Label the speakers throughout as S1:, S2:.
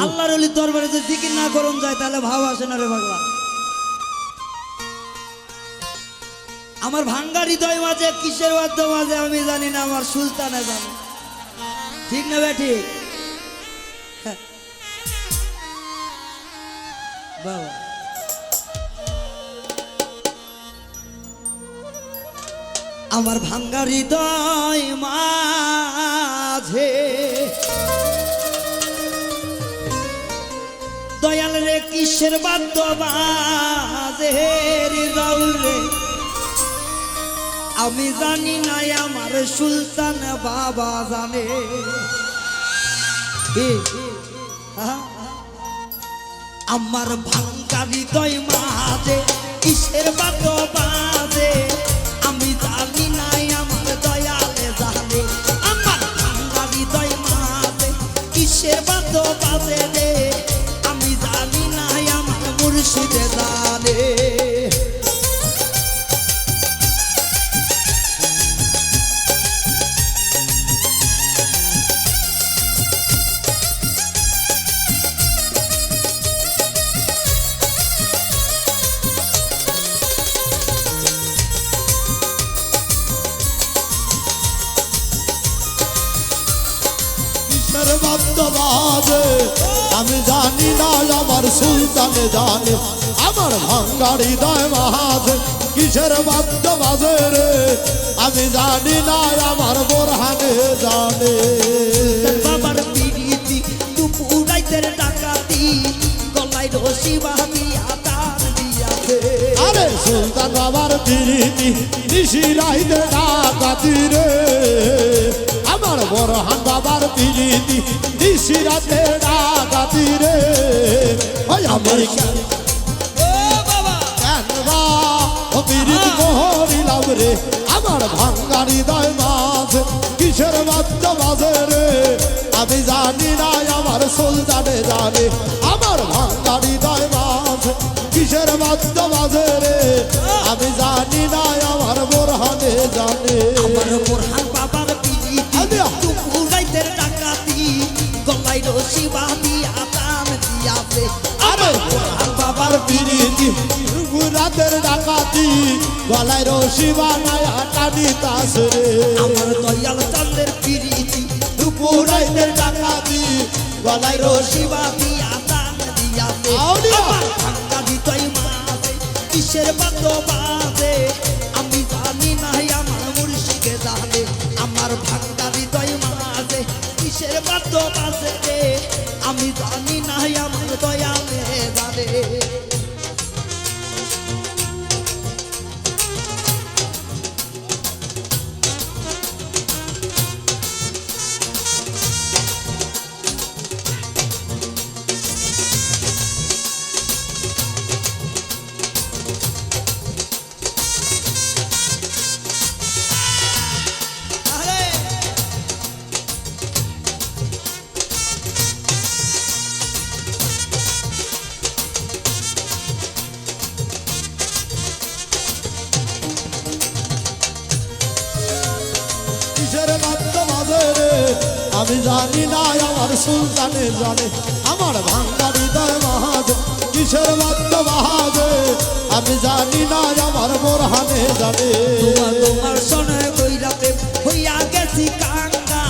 S1: আল্লাহর ওলি দরবারে যদি জিকির না করুন যায় তাহলে ভাব আসে না রে পাগলা। আমার ভাঙ্গা হৃদয় মাঝে কিসের বাদ্য মাঝে আমি জানি না, আমার সুলতানে জানে। ঠিক না বে ঠিক? বাবা আমার ভাঙ্গা হৃদয় মাঝে দয়াল রে কিসের বাদ্য বাজে হৃদয় রে আমি জানি না, আমার সুলতান বাবা জানে। আমার ভাঙ্গা হৃদয় মাঝে কিসের বাদ্য বাজে আমি জানি না, আমার দয়ালে জানে। আমার ভাঙ্গা হৃদয় মাঝে কিসের বাদ্য বাজে রে আমি জানি না, আমার মুর্শিদে জানে।
S2: আমি জানি না, আমার সুলতানে জানে। আমার ভাঙ্গা হৃদয় মাঝে কিসের বাদ্য বাজে রে আমি জানি না, আমার বোরহানে জানে।
S1: বাবার পিরিতি দুপুরাইতের ডাকাতি গলায় রশি বাঁধিয়া তার দিয়াছে।
S2: আরে সুলতান বাবার পিরিতি নিশিরাইতে ডাকাতি রে আমার বোরহান বাবার পিরিতি নিশিরাতে ডাকাতি রে। ওই আমার পিরিতি করিলাম রে আমার ভাঙ্গা হৃদয় মাঝে কিসের বাদ্য বাজে রে আমি জানি না, আমার সুলতানে জানে। আমার ভাঙ্গা হৃদয় মাঝে কিসের বাদ্য বাজে রে আমি জানি না, আমার বোরহানে জানে।
S1: আমার বোরহান বাবার পিরিতি দুপুরাইতের ডাকাতি গলায় রশি বাঁধিয়া তার দিয়াছে।
S2: আমার বোরহান বাবার পিরিতি রাতের ডাকাতি গলায় রশি বানায় টানিতাছে রে।
S1: আমার দয়াল চাঁদের পিরিতি
S2: দুপুরাইতের ডাকাতি গলায় রশি
S1: বাঁধিয়া তার দিয়াছে। আমার ভাঙ্গা হৃদয় মাঝে কিসের বাদ্য বাজে আমি জানি না, আমার মুর্শিদে জানে। আমার ভাঙ্গা হৃদয় মাঝে কিসের বাদ্য বাজে রে আমি জানি না, আমার দয়ালে জানে।
S2: আমি জানি না, আমার সুলতানে জানে। আমার ভাঙ্গা হৃদয় মাঝে কিসের বাদ্য বাজে আমি জানি না, আমার বোরহানে জানে।
S1: তোমার শোনে কইরাতে হইয়া গেছি কাঙ্গা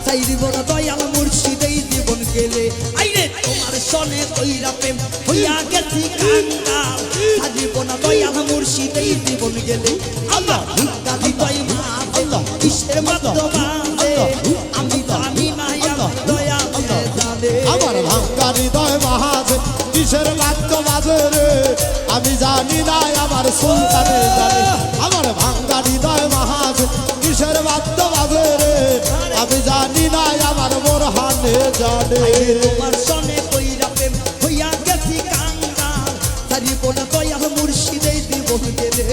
S1: চাই দিব না দয়াল মুর্শিদেই জীবন গেলে। আইরে তোমার শোনে কইরাতে হইয়া গেছি কাঙ্গা চাই দিব না দয়াল মুর্শিদেই জীবন গেলে। আল্লাহ ভিক্ষা হৃদয় মাঝে কিসের বাদ্য বাজে আমি জানি না, আমার দয়ালে জানে।
S2: আমার ভাঙ্গা হৃদয় মাঝে কিসের বাদ্য বাজে রে আমি জানি না, আমার সুলতানে জানে। আমার ভাঙ্গা হৃদয় মাঝে কিসের বাদ্য বাজে রে আমি জানি না, আমার বোরহানে জানে।
S1: তোমার শোনে কইরাতে হইয়া গেছি কাঙ্গা চাই দিব না দয়াল মুর্শিদেই জীবন গেলে।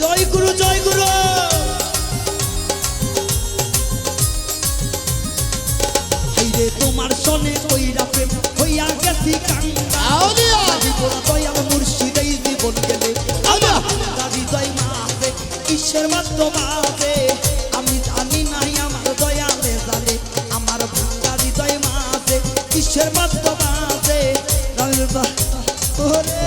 S1: জয় গুরু জয় গুরু। তোমার শোনে কইরাতে হইয়া গেছি কাঙ্গা দিব না দয়াল মুর্শিদেই জীবন গেলে। হৃদয় মাঝে কিসের বাদ্য বাজে আমি জানি না, আমার দয়ালে জানে। আমার ভাঙ্গা হৃদয় মাঝে কিসের বাদ্য বাজে রবিবা ওরে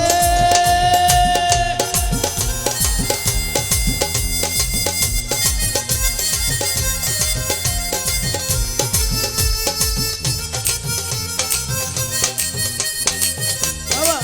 S1: বাবা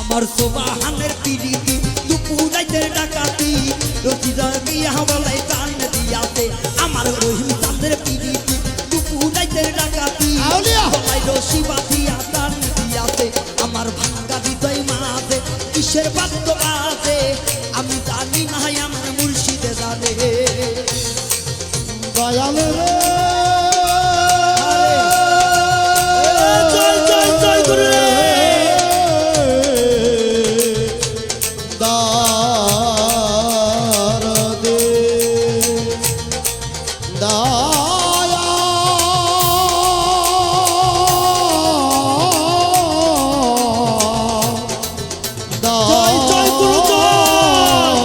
S1: আমার সোবাহানের পিড়িতি দুপুরাইতে ডাকাতি রচিরা বিয়া বলাই প্রাণ দিয়াতে আমার রহিম চাঁদের পিড়িতি দুপুরাইতে ডাকাতি
S2: আউলিয়া।
S1: বলাই রশি বাঁধিয়া প্রাণ দিয়াতে আমার ভাঙ্গা হৃদয় মাঝে কিসের বাদ্য বাজে আমি জানি না আমার মুর্শিদে জানে
S2: দয়াল রে
S1: জয় জয় জয় গুরু রে
S2: দারদে দায়া
S1: জয় জয় গুরু জয়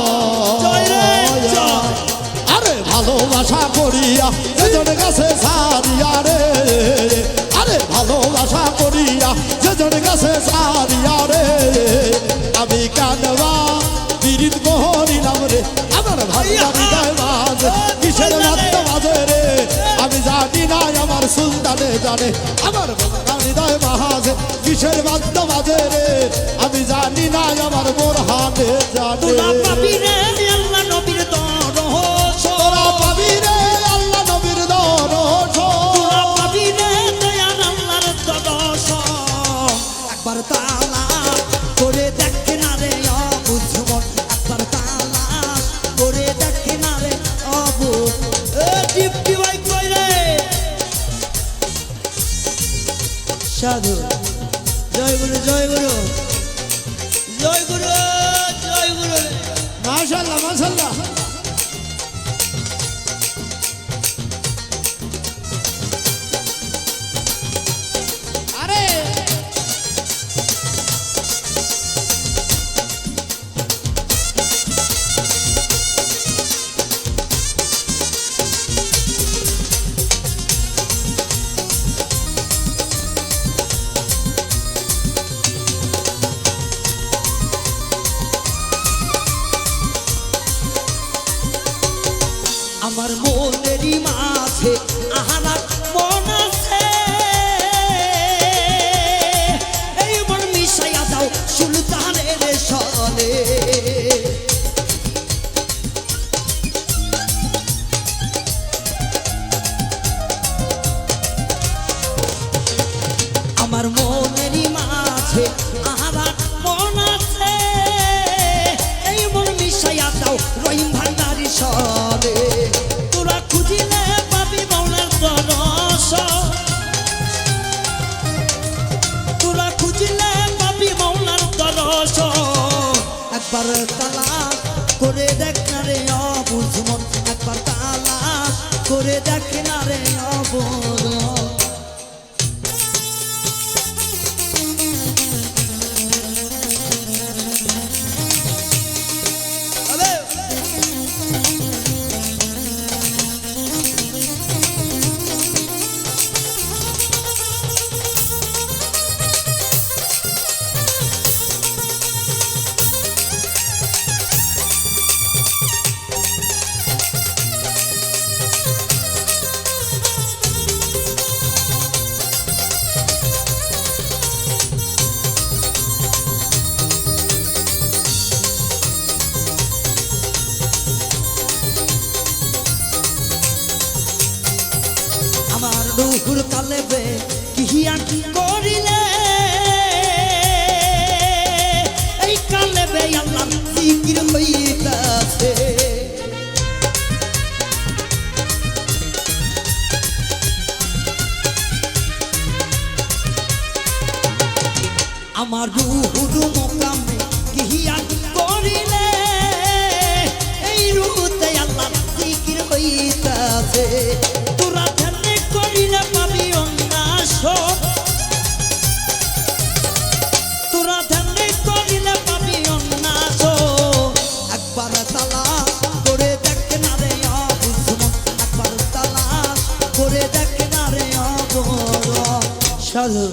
S1: জয় রে জয়
S2: আরে ভালোবাসা করিয়া যেজন গাছে সারিয়া রে আরে ভালোবাসা করিয়া যেজন গাছে সারিয়া রে আমি কানবা বিরিত করিলাম রে আমার ভাইয়া হৃদয় মাঝে কিসের বাদ্য বাজে রে আমি জানি না আমার সুলতানে জানে আমার ভাঙা হৃদয় মাঝে কিসের বাদ্য বাজে রে আমি জানি না আমার বোরহানে জানে
S1: তোরা পাবি রে আল্লাহ নবীর দরস
S2: তোরা পাবি রে আল্লাহ নবীর দরস
S1: তোরা পাবি রে দয়াল আল্লাহর দরস একবার তালা করে দেখ না রে অবুঝমন একবার তালা করে দেখ না রে অবু এ টিপটি ভাই কই রে সাধু জয় গুরু জয় গুরু জয় গুরু জয় গুরু
S2: মাশাআল্লাহ মাশাআল্লাহ আরে
S1: আমার মনেরই মাঝে আহারা মন আছে এই মন মিশাইয়া দাও সুলতানের সনে আমার মনেরই মাঝে আহারা মন আছে এই মন মিশাইয়া দাও রহিম ভান্ডারি সনে তোরা খুঁজিলে পাবি মৌলার দরস তোরা খুঁজিলে পাবি মৌলার দরস একবার তালা করে দেখ না রে অবুঝমন একবার তালা করে দেখ না রে অবুঝমন দুপুর কালেবে কিহিয়া কি করিলে এই কালেবে আল্লাহ জিকির হইতাছে আমার রুহুর মোকামে গিয়ান করিলে এই রুহুতে আল্লাহ জিকির হইতাছে তোরা ধ্যান করিলে পাবি উন্নাস তোরা ধ্যান করিলে পাবি উন্নাস একবার তালাশ করে দেখ না রে বুঝমন একবার তালাশ করে দেখ না রে অবর সাধু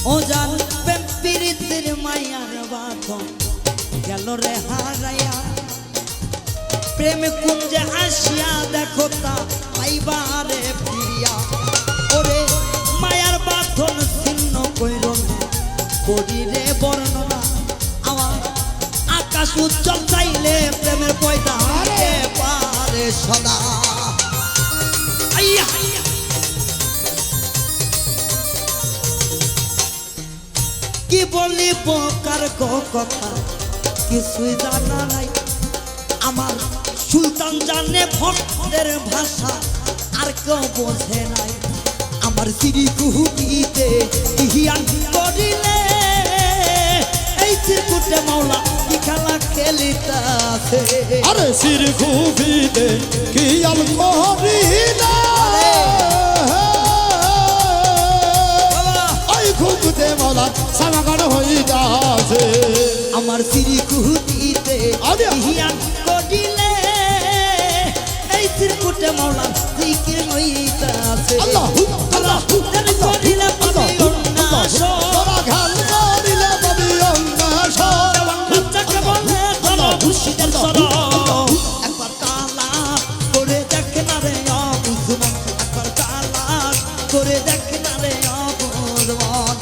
S1: ও জানবে পীড়িতের মায়ার বাঁধন গেল রে হারাইয়া প্রেম কুঞ্জে আসিয়া দেখো তা পাইবারে ফিরিয়া ওরে মায়ার বাঁধন ছিন্ন কইর না করি রে বর্ণনা আমার আকাশ উজ্জ্বল চাইলে প্রেমের পয়দা হতে পারে সদা আইয়া কি বলি বোকার কথা কিছুই জানা নাই আমার সুলতান জানে ভক্তের ভাষা আর কেউ বোঝে নাই আমার সিঁড়ি কুহুটিতে ইহিয়ান করিলে এই চিরকুটে মাওলা কি খেলা খেলিতাছে
S2: আরে সির খুবিতে কি আল করিলে খুবতে মাওলা সামাগান হইতাছে
S1: আমার সিঁড়ি কুহুটিতে ইহিয়ান করিলে এই চিরকুটে মাওলা জিকির হইতাছে
S2: আল্লাহু আল্লাহু
S1: করিলে পাবি উন্নাস
S2: তোরা গান করিলে পাবি উন্নাস
S1: বাচ্চাকে বলে চলো খুশিদের চলো একবার তালাশ করে দেখ না রে বুঝমন একবার তালাশ করে দেখ না রে বুঝমন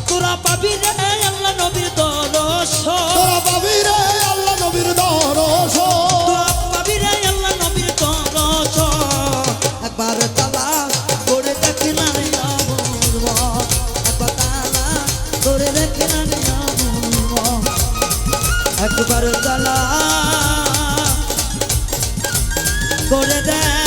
S1: তোরা পাবি রে আল্লাহ নবীর দর্শন
S2: তোরা পাবি রে আল্লাহ নবীর দর্শন
S1: তোরা পাবি রে আল্লাহ নবীর দর্শন একবার তালাশ করে দেখ না রে বুঝমন একবার তালাশ করে দেখ না রে বুঝমন একবার তালাশ করে দেখ